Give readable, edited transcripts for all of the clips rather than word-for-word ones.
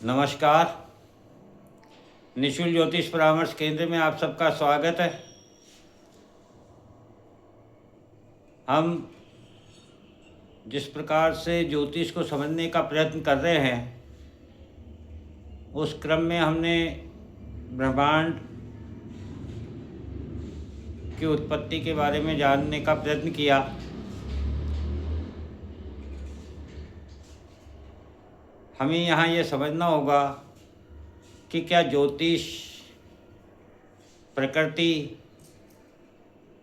नमस्कार। निशुल्क ज्योतिष परामर्श केंद्र में आप सबका स्वागत है। हम जिस प्रकार से ज्योतिष को समझने का प्रयत्न कर रहे हैं, उस क्रम में हमने ब्रह्मांड की उत्पत्ति के बारे में जानने का प्रयत्न किया। हमें यहाँ ये समझना होगा कि क्या ज्योतिष, प्रकृति,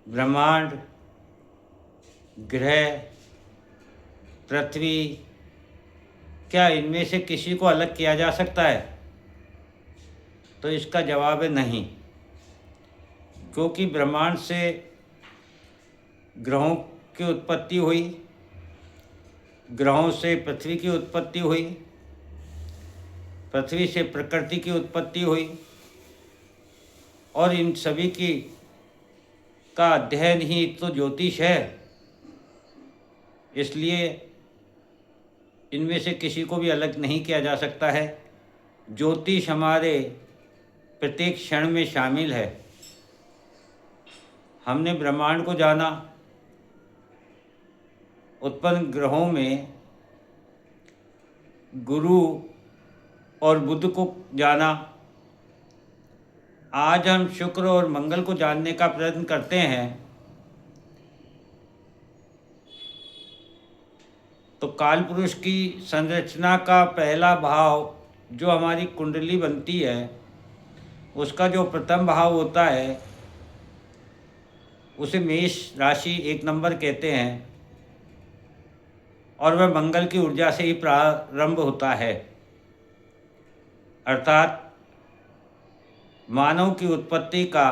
ब्रह्मांड, ग्रह, पृथ्वी, क्या इनमें से किसी को अलग किया जा सकता है? तो इसका जवाब है नहीं, क्योंकि ब्रह्मांड से ग्रहों की उत्पत्ति हुई, ग्रहों से पृथ्वी की उत्पत्ति हुई, पृथ्वी से प्रकृति की उत्पत्ति हुई, और इन सभी की का अध्ययन ही तो ज्योतिष है। इसलिए इनमें से किसी को भी अलग नहीं किया जा सकता है। ज्योतिष हमारे प्रत्येक क्षण में शामिल है। हमने ब्रह्मांड को जाना, उत्पन्न ग्रहों में गुरु और बुध को जाना। आज हम शुक्र और मंगल को जानने का प्रयत्न करते हैं। तो काल पुरुष की संरचना का पहला भाव जो हमारी कुंडली बनती है, उसका जो प्रथम भाव होता है उसे मेष राशि 1 नंबर कहते हैं, और वह मंगल की ऊर्जा से ही प्रारंभ होता है। अर्थात मानव की उत्पत्ति का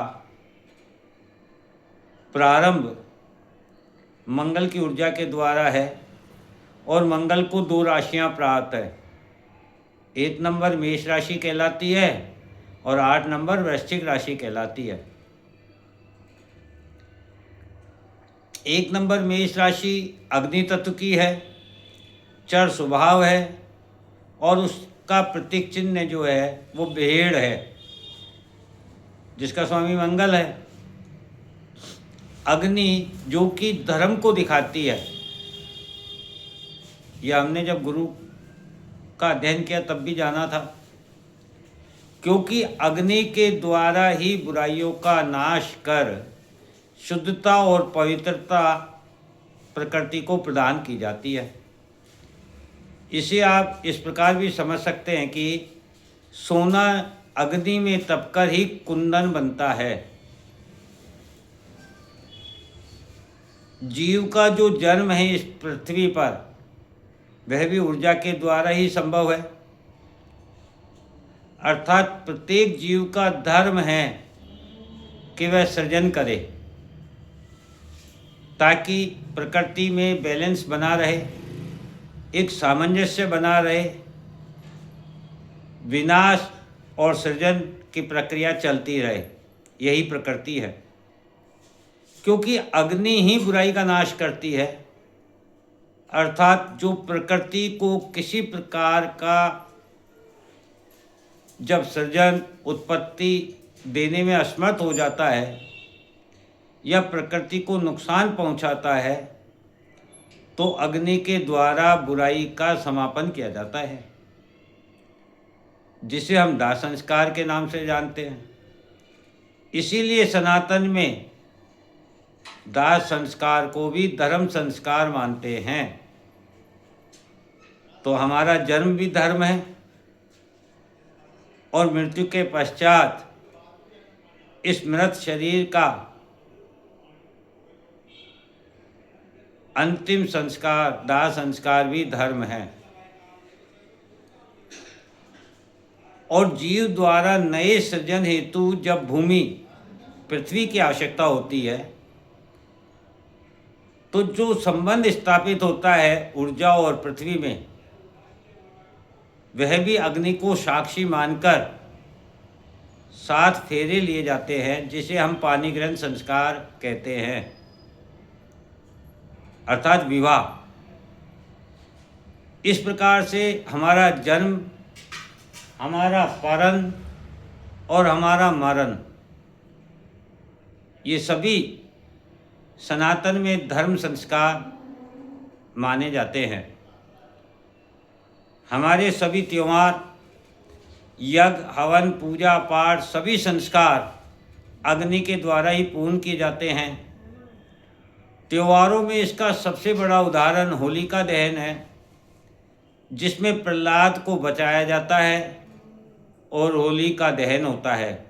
प्रारंभ मंगल की ऊर्जा के द्वारा है, और मंगल को 2 राशियां प्राप्त है। 1 नंबर मेष राशि कहलाती है और 8 नंबर वृश्चिक राशि कहलाती है। 1 नंबर मेष राशि अग्नि तत्व की है, चर स्वभाव है, और उसका प्रतीक चिन्ह जो है वो भेड़ है, जिसका स्वामी मंगल है। अग्नि जो कि धर्म को दिखाती है, यह हमने जब गुरु का अध्ययन किया तब भी जाना था, क्योंकि अग्नि के द्वारा ही बुराइयों का नाश कर शुद्धता और पवित्रता प्रकृति को प्रदान की जाती है। इसे आप इस प्रकार भी समझ सकते हैं कि सोना अग्नि में तपकर ही कुंदन बनता है। जीव का जो जन्म है इस पृथ्वी पर, वह भी ऊर्जा के द्वारा ही संभव है। अर्थात प्रत्येक जीव का धर्म है कि वह सृजन करे, ताकि प्रकृति में बैलेंस बना रहे, एक सामंजस्य बना रहे, विनाश और सृजन की प्रक्रिया चलती रहे। यही प्रकृति है, क्योंकि अग्नि ही बुराई का नाश करती है। अर्थात जो प्रकृति को किसी प्रकार का जब सृजन उत्पत्ति देने में असमर्थ हो जाता है या प्रकृति को नुकसान पहुंचाता है, तो अग्नि के द्वारा बुराई का समापन किया जाता है, जिसे हम दाह संस्कार के नाम से जानते हैं। इसीलिए सनातन में दाह संस्कार को भी धर्म संस्कार मानते हैं। तो हमारा जन्म भी धर्म है, और मृत्यु के पश्चात इस मृत शरीर का अंतिम संस्कार, दाह संस्कार भी धर्म है। और जीव द्वारा नए सृजन हेतु जब भूमि पृथ्वी की आवश्यकता होती है, तो जो संबंध स्थापित होता है ऊर्जा और पृथ्वी में, वह भी अग्नि को साक्षी मानकर 7 फेरे लिए जाते हैं, जिसे हम पानी ग्रहण संस्कार कहते हैं, अर्थात विवाह। इस प्रकार से हमारा जन्म हमारा परन और हमारा मरण, ये सभी सनातन में धर्म संस्कार माने जाते हैं। हमारे सभी त्योहार, यज्ञ, हवन, पूजा पाठ, सभी संस्कार अग्नि के द्वारा ही पूर्ण किए जाते हैं। त्योहारों में इसका सबसे बड़ा उदाहरण होलिका दहन है, जिसमें प्रहलाद को बचाया जाता है और होली का दहन होता है।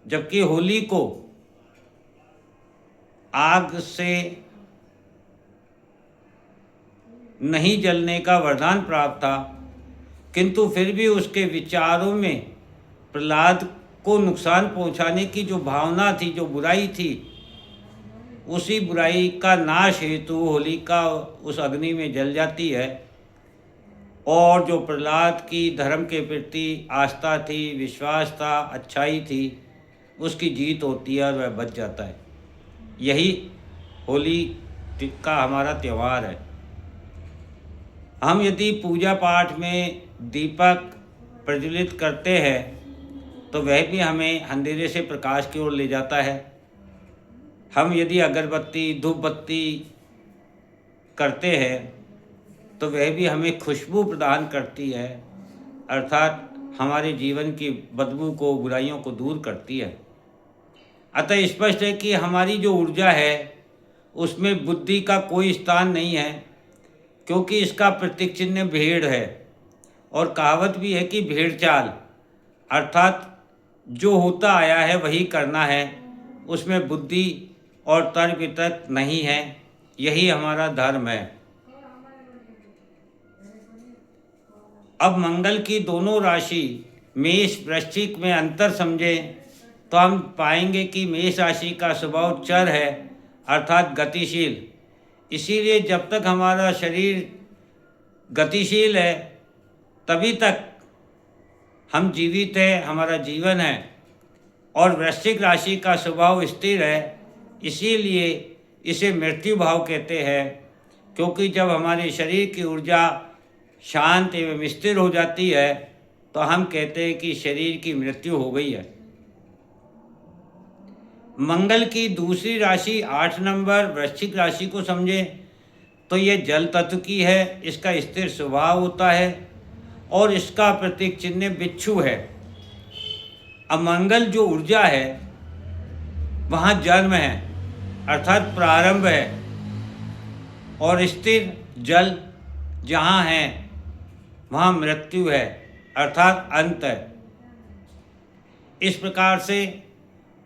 जबकि होली को आग से नहीं जलने का वरदान प्राप्त था, किंतु फिर भी उसके विचारों में प्रहलाद को नुकसान पहुंचाने की जो भावना थी, जो बुराई थी, उसी बुराई का नाश हेतु होलिका उस अग्नि में जल जाती है और जो प्रहलाद की धर्म के प्रति आस्था थी, विश्वास था, अच्छाई थी, उसकी जीत होती है और वह बच जाता है। यही होली का हमारा त्यौहार है। हम यदि पूजा पाठ में दीपक प्रज्वलित करते हैं तो वह भी हमें अंधेरे से प्रकाश की ओर ले जाता है। हम यदि अगरबत्ती, धूप बत्ती करते हैं तो वह भी हमें खुशबू प्रदान करती है, अर्थात हमारे जीवन की बदबू को, बुराइयों को दूर करती है। अतः स्पष्ट है कि हमारी जो ऊर्जा है उसमें बुद्धि का कोई स्थान नहीं है, क्योंकि इसका प्रतीक चिन्ह भेड़ है। और कहावत भी है कि भेड़ चाल, अर्थात जो होता आया है वही करना है, उसमें बुद्धि और तर्क वितर्क नहीं है। यही हमारा धर्म है। अब मंगल की दोनों राशि मेष वृश्चिक में अंतर समझें तो हम पाएंगे कि मेष राशि का स्वभाव चर है, अर्थात गतिशील। इसीलिए जब तक हमारा शरीर गतिशील है तभी तक हम जीवित हैं, हमारा जीवन है। और वृश्चिक राशि का स्वभाव स्थिर है, इसीलिए इसे मृत्यु भाव कहते हैं, क्योंकि जब हमारे शरीर की ऊर्जा शांत एवं स्थिर हो जाती है तो हम कहते हैं कि शरीर की मृत्यु हो गई है। मंगल की दूसरी राशि 8 नंबर वृश्चिक राशि को समझें तो ये जल तत्व की है। इसका स्थिर स्वभाव होता है और इसका प्रतीक चिन्ह बिच्छू है। अब मंगल जो ऊर्जा है वहाँ जन्म है, अर्थात प्रारंभ है, और स्थिर जल जहाँ है वहाँ मृत्यु है, अर्थात अंत है। इस प्रकार से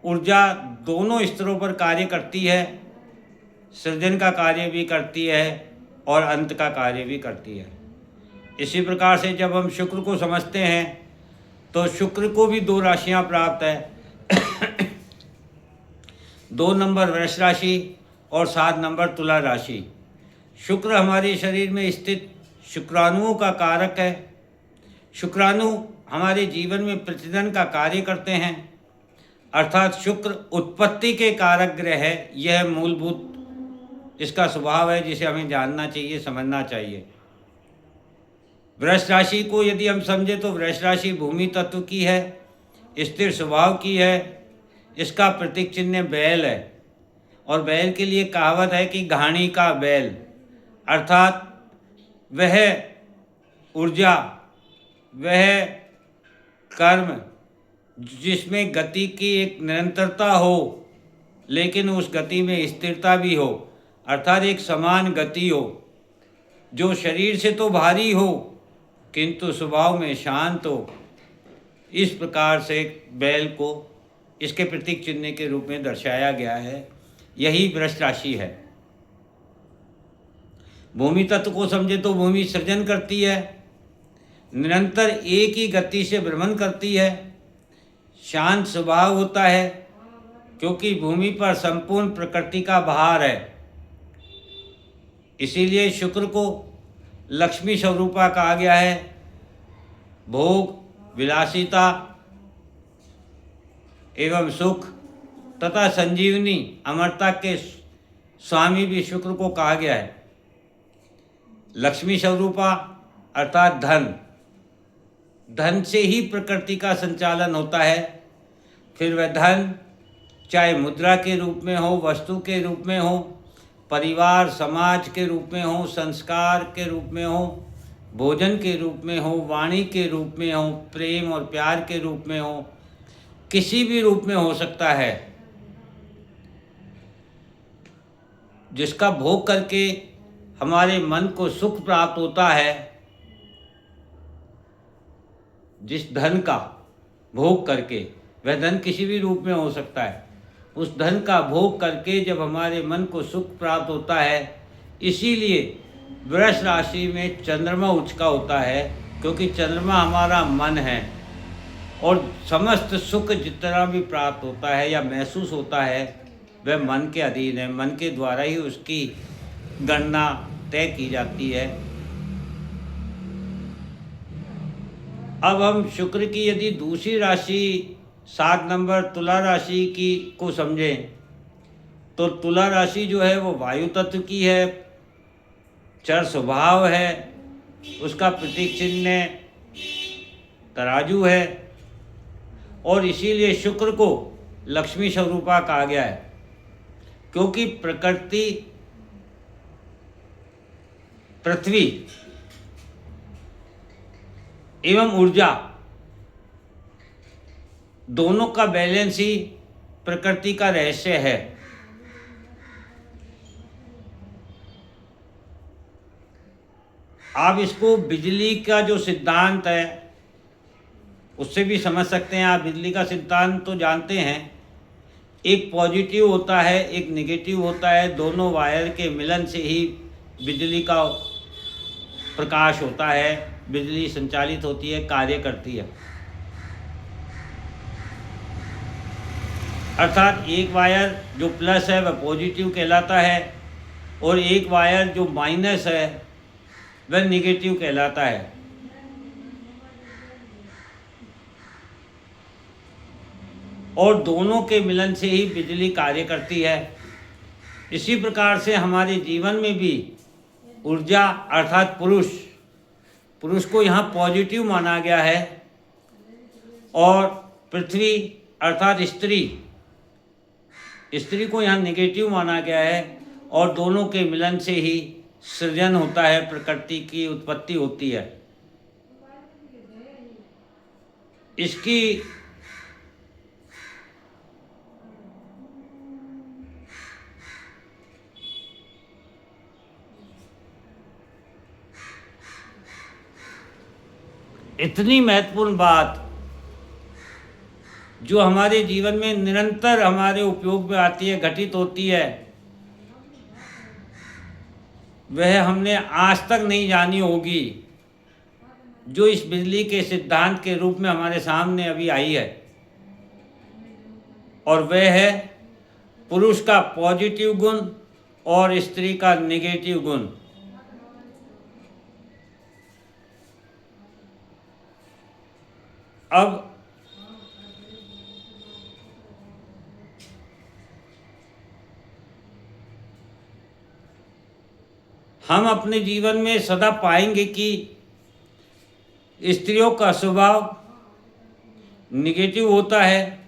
ऊर्जा दोनों स्तरों पर कार्य करती है, सृजन का कार्य भी करती है और अंत का कार्य भी करती है। इसी प्रकार से जब हम शुक्र को समझते हैं तो शुक्र को भी 2 राशियाँ प्राप्त है 2 नंबर वृष राशि और 7 नंबर तुला राशि। शुक्र हमारे शरीर में स्थित शुक्राणुओं का कारक है। शुक्राणु हमारे जीवन में प्रतिदिन का कार्य करते हैं, अर्थात शुक्र उत्पत्ति के कारक ग्रह है। यह मूलभूत इसका स्वभाव है जिसे हमें जानना चाहिए, समझना चाहिए। वृष राशि को यदि हम समझें तो वृष राशि भूमि तत्व की है, स्थिर स्वभाव की है। इसका प्रतीक चिन्ह बैल है और बैल के लिए कहावत है कि घाणी का बैल, अर्थात वह ऊर्जा, वह कर्म जिसमें गति की एक निरंतरता हो लेकिन उस गति में स्थिरता भी हो, अर्थात एक समान गति हो, जो शरीर से तो भारी हो किंतु स्वभाव में शांत हो। इस प्रकार से बैल को इसके प्रतीक चिन्ह के रूप में दर्शाया गया है। यही वृष राशि है। भूमि तत्व को समझे तो भूमि सृजन करती है, निरंतर एक ही गति से भ्रमण करती है, शांत स्वभाव होता है, क्योंकि भूमि पर संपूर्ण प्रकृति का भार है। इसीलिए शुक्र को लक्ष्मी स्वरूपा कहा गया है। भोग, विलासिता एवं सुख तथा संजीवनी, अमरता के स्वामी भी शुक्र को कहा गया है। लक्ष्मी स्वरूपा अर्थात धन, धन से ही प्रकृति का संचालन होता है। फिर वह धन चाहे मुद्रा के रूप में हो, वस्तु के रूप में हो, परिवार समाज के रूप में हो, संस्कार के रूप में हो, भोजन के रूप में हो, वाणी के रूप में हो, प्रेम और प्यार के रूप में हो, किसी भी रूप में हो सकता है, जिसका भोग करके हमारे मन को सुख प्राप्त होता है। जिस धन का भोग करके, वह धन किसी भी रूप में हो सकता है, उस धन का भोग करके जब हमारे मन को सुख प्राप्त होता है, इसीलिए वृष राशि में चंद्रमा उच्च का होता है, क्योंकि चंद्रमा हमारा मन है और समस्त सुख जितना भी प्राप्त होता है या महसूस होता है वह मन के अधीन है। मन के द्वारा ही उसकी गणना तय की जाती है। अब हम शुक्र की यदि दूसरी राशि 7 नंबर तुला राशि की को समझें, तो तुला राशि जो है वो वायु तत्व की है, चर स्वभाव है, उसका प्रतीक चिन्ह तराजू है और इसीलिए शुक्र को लक्ष्मी स्वरूपा कहा गया है, क्योंकि प्रकृति पृथ्वी एवं ऊर्जा दोनों का बैलेंस ही प्रकृति का रहस्य है। आप इसको बिजली का जो सिद्धांत है उससे भी समझ सकते हैं। आप बिजली का सिद्धांत तो जानते हैं, एक पॉजिटिव होता है एक नेगेटिव होता है, दोनों वायर के मिलन से ही बिजली का प्रकाश होता है, बिजली संचालित होती है, कार्य करती है। अर्थात एक वायर जो प्लस है वह पॉजिटिव कहलाता है और एक वायर जो माइनस है वह नेगेटिव कहलाता है। और दोनों के मिलन से ही बिजली कार्य करती है। इसी प्रकार से हमारे जीवन में भी ऊर्जा अर्थात पुरुष को यहाँ पॉजिटिव माना गया है और पृथ्वी अर्थात स्त्री को यहाँ नेगेटिव माना गया है और दोनों के मिलन से ही सृजन होता है, प्रकृति की उत्पत्ति होती है। इसकी इतनी महत्वपूर्ण बात जो हमारे जीवन में निरंतर हमारे उपयोग में आती है, घटित होती है, वह हमने आज तक नहीं जानी होगी, जो इस बिजली के सिद्धांत के रूप में हमारे सामने अभी आई है। और वह है पुरुष का पॉजिटिव गुण और स्त्री का नेगेटिव गुण। अब हम अपने जीवन में सदा पाएंगे कि स्त्रियों का स्वभाव निगेटिव होता है,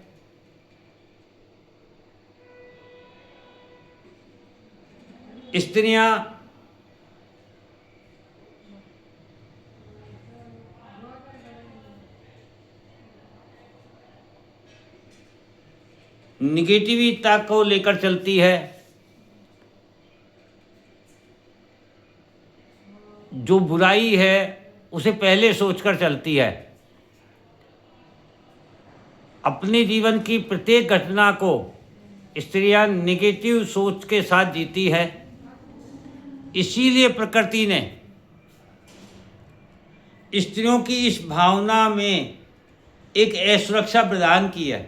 स्त्रियां निगेटिविटी को लेकर चलती है, जो बुराई है उसे पहले सोचकर चलती है, अपने जीवन की प्रत्येक घटना को स्त्रियां नेगेटिव सोच के साथ जीती है। इसीलिए प्रकृति ने स्त्रियों की इस भावना में एक असुरक्षा प्रदान की है,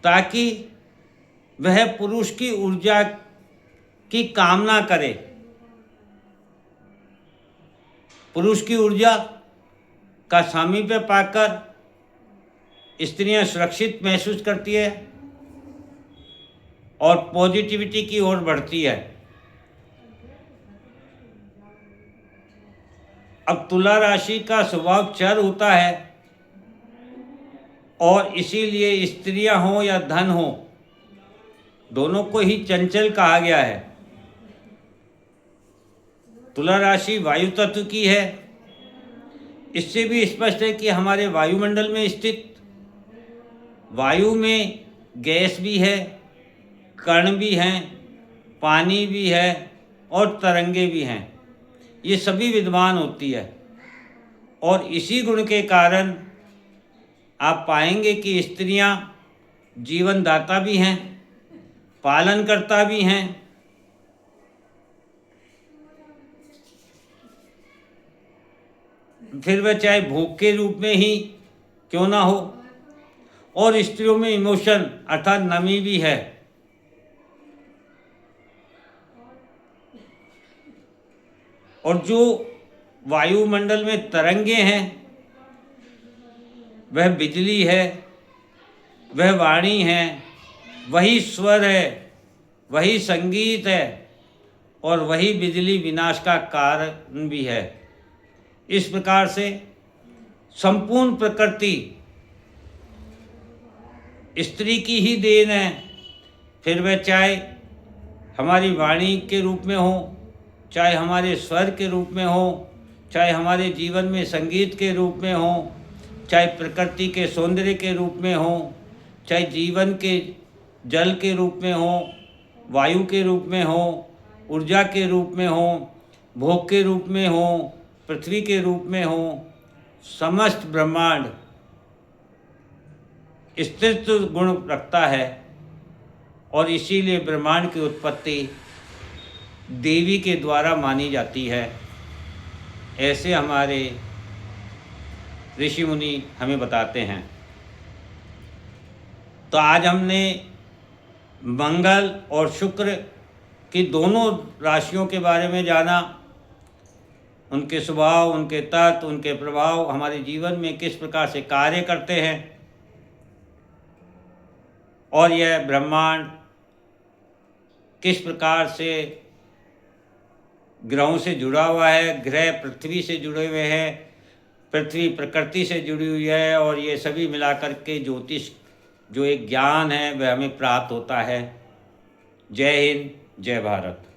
ताकि वह पुरुष की ऊर्जा की कामना करे। पुरुष की ऊर्जा का सामीप्य पाकर स्त्रियां सुरक्षित महसूस करती है और पॉजिटिविटी की ओर बढ़ती है। अब तुला राशि का स्वभाव चर होता है और इसीलिए स्त्रियां हों या धन हो, दोनों को ही चंचल कहा गया है। तुला राशि वायु तत्व की है। इससे भी स्पष्ट है कि हमारे वायुमंडल में स्थित वायु में गैस भी है, कण भी हैं, पानी भी है और तरंगे भी हैं। ये सभी विद्यमान होती है और इसी गुण के कारण आप पाएंगे कि स्त्रियां जीवनदाता भी हैं, पालनकर्ता भी हैं। फिर वह चाहे भोग के रूप में ही क्यों ना हो। और स्त्रियों में इमोशन अर्थात नमी भी है। और जो वायुमंडल में तरंगे हैं वह बिजली है, वह वाणी है, वही स्वर है, वही संगीत है और वही बिजली विनाश का कारण भी है। इस प्रकार से संपूर्ण प्रकृति स्त्री की ही देन है। फिर वह चाहे हमारी वाणी के रूप में हो, चाहे हमारे स्वर के रूप में हो, चाहे हमारे जीवन में संगीत के रूप में हो, चाहे प्रकृति के सौंदर्य के रूप में हो, चाहे जीवन के जल के रूप में हो, वायु के रूप में हो, ऊर्जा के रूप में हो, भोग के रूप में हो, पृथ्वी के रूप में हो, समस्त ब्रह्मांड स्त्रीत्व गुण रखता है। और इसीलिए ब्रह्मांड की उत्पत्ति देवी के द्वारा मानी जाती है। ऐसे हमारे ऋषि मुनि हमें बताते हैं। तो आज हमने मंगल और शुक्र की दोनों राशियों के बारे में जाना, उनके स्वभाव, उनके तत्व, उनके प्रभाव हमारे जीवन में किस प्रकार से कार्य करते हैं और यह ब्रह्मांड किस प्रकार से ग्रहों से जुड़ा हुआ है। ग्रह पृथ्वी से जुड़े हुए हैं, पृथ्वी प्रकृति से जुड़ी हुई है और ये सभी मिलाकर के ज्योतिष जो एक ज्ञान है वह हमें प्राप्त होता है। जय हिंद, जय भारत।